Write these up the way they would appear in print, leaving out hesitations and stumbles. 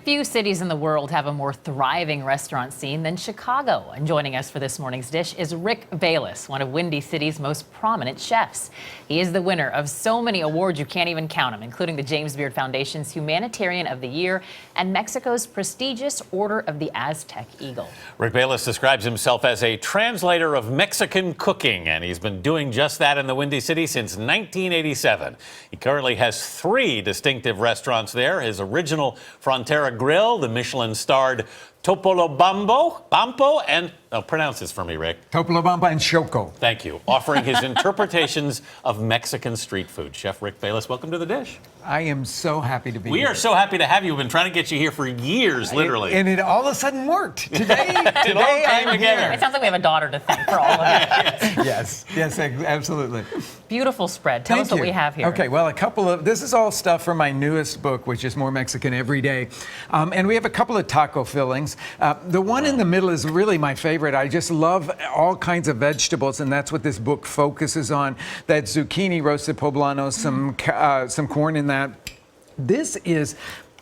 Few cities in the world have a more thriving restaurant scene than Chicago. And joining us for this morning's dish is Rick Bayless, one of Windy City's most prominent chefs. He is the winner of so many awards you can't even count them, including the James Beard Foundation's Humanitarian of the Year and Mexico's prestigious Order of the Aztec Eagle. Rick Bayless describes himself as a translator of Mexican cooking, and he's been doing just that in the Windy City since 1987. He currently has 3 distinctive restaurants there. His original Frontera Grill, the Michelin-starred Topolobampo, and pronounce this for me, Rick. Topolobampo and Choco. Thank you. Offering his interpretations of Mexican street food. Chef Rick Bayless, welcome to the dish. I am so happy to be here. We are so happy to have you. We've been trying to get you here for years, literally. And it all of a sudden worked. Today It all came I'm together. here. It sounds like we have a daughter to thank for all of it. Yes, absolutely. Beautiful spread. Tell us what we have here. Okay, well, this is all stuff from my newest book, which is More Mexican Every Day. And we have a couple of taco fillings. The one in the middle is really my favorite. I just love all kinds of vegetables, and that's what this book focuses on. That zucchini, roasted poblanos, some corn in that. This is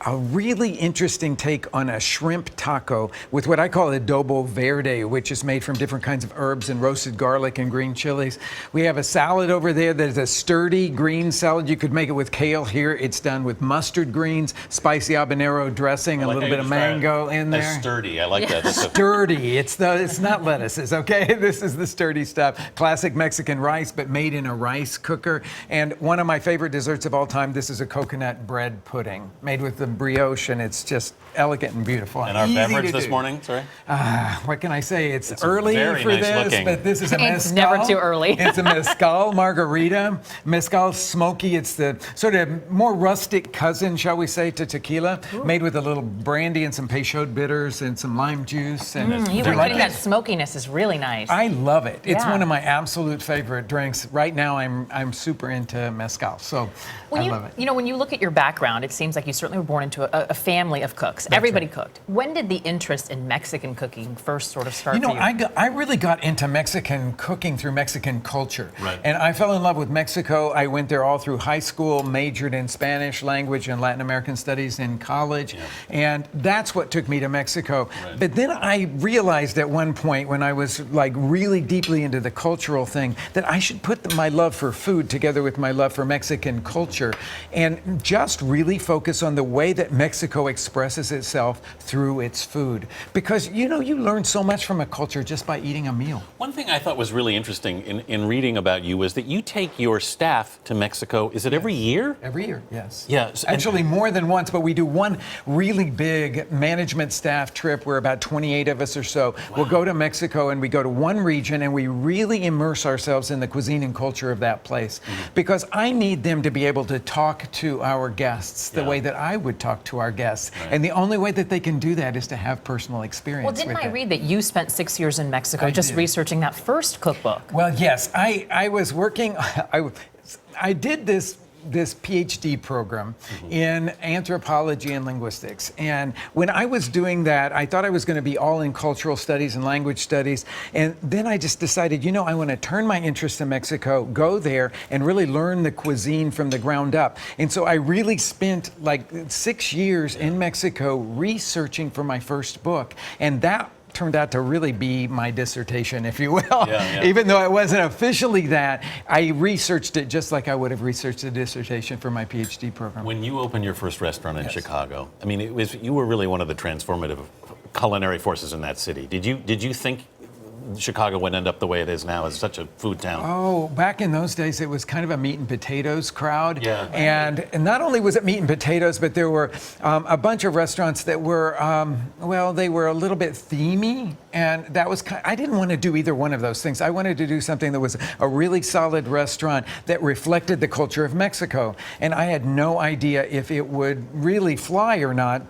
a really interesting take on a shrimp taco with what I call adobo verde, which is made from different kinds of herbs and roasted garlic and green chilies. We have a salad over there that is a sturdy green salad. You could make it with kale. Here it's done with mustard greens, spicy habanero dressing, a little bit of mango in there. Sturdy, I like that. Sturdy. It's not lettuces, okay? This is the sturdy stuff. Classic Mexican rice, but made in a rice cooker. And one of my favorite desserts of all time, this is a coconut bread pudding made with the brioche, and it's just elegant and beautiful. And our beverage this morning, sorry? What can I say? It's early very for nice this, looking. but this is a mezcal. It's never too early. It's a mezcal margarita. Mezcal smoky. It's the sort of more rustic cousin, shall we say, to tequila, made with a little brandy and some Peychaud bitters and some lime juice. And You were getting that smokiness is really nice. I love it. It's Yeah. one of my absolute favorite drinks. Right now, I'm super into mezcal, so I love it. You know, when you look at your background, it seems like you certainly were born into a family of cooks. Everybody cooked. When did the interest in Mexican cooking first sort of start for you? I really got into Mexican cooking through Mexican culture. Right. And I fell in love with Mexico. I went there all through high school, majored in Spanish language and Latin American studies in college. Yeah. And that's what took me to Mexico. Right. But then I realized at one point when I was like really deeply into the cultural thing that I should put my love for food together with my love for Mexican culture and just really focus on the way that Mexico expresses itself through its food. Because, you know, you learn so much from a culture just by eating a meal. One thing I thought was really interesting in reading about you was that you take your staff to Mexico. Is it every year? Every year, yes. Yes. Actually, more than once, but we do one really big management staff trip where about 28 of us or so will go to Mexico, and we go to one region and we really immerse ourselves in the cuisine and culture of that place. Because I need them to be able to talk to our guests the way that I would talk to our guests. Right. And the only way that they can do that is to have personal experience. Well, didn't I read that you spent 6 years in Mexico researching that first cookbook? Well, yes. I was working, I did this PhD program in anthropology and linguistics. And when I was doing that, I thought I was going to be all in cultural studies and language studies. And then I just decided, you know, I want to turn my interest to Mexico, go there, and really learn the cuisine from the ground up. And so I really spent like 6 years in Mexico researching for my first book. And that turned out to really be my dissertation, if you will. Even though it wasn't officially that, I researched it just like I would have researched a dissertation for my PhD program. When you opened your first restaurant in Chicago, I mean, you were really one of the transformative culinary forces in that city. Did you think Chicago would end up the way it is now as such a food town? Oh, back in those days, it was kind of a meat and potatoes crowd. Yeah. And not only was it meat and potatoes, but there were a bunch of restaurants that were, they were a little bit themey. And that was I didn't want to do either one of those things. I wanted to do something that was a really solid restaurant that reflected the culture of Mexico. And I had no idea if it would really fly or not.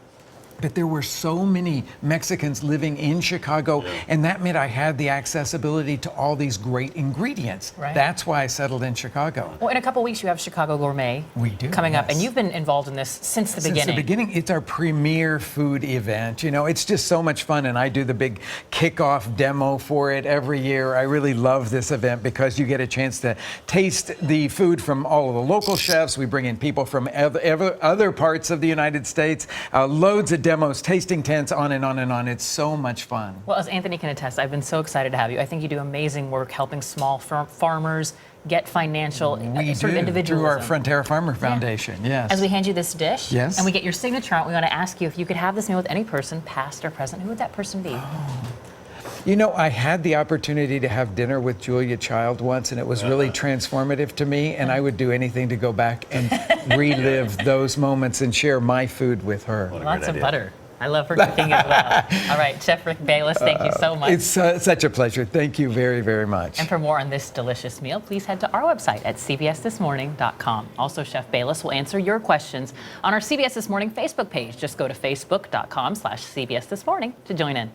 But there were so many Mexicans living in Chicago, and that meant I had the accessibility to all these great ingredients. Right. That's why I settled in Chicago. Well, in a couple weeks, you have Chicago Gourmet coming up, and you've been involved in this since the beginning. Since the beginning. It's our premier food event. You know, it's just so much fun, and I do the big kickoff demo for it every year. I really love this event because you get a chance to taste the food from all of the local chefs. We bring in people from other parts of the United States, loads of demos, tasting tents, on and on and on. It's so much fun. Well, as Anthony can attest, I've been so excited to have you. I think you do amazing work helping small farmers get financial sort of individualism. Through our Frontera Farmer Foundation, yes. As we hand you this dish, Yes. and we get your signature on it, we want to ask you if you could have this meal with any person, past or present, who would that person be? You know, I had the opportunity to have dinner with Julia Child once, and it was really transformative to me, and I would do anything to go back and relive those moments and share my food with her. Lots of butter. I love her cooking as well. All right, Chef Rick Bayless, thank you so much. It's such a pleasure. Thank you very, very much. And for more on this delicious meal, please head to our website at cbsthismorning.com. Also, Chef Bayless will answer your questions on our CBS This Morning Facebook page. Just go to facebook.com/CBS This Morning to join in.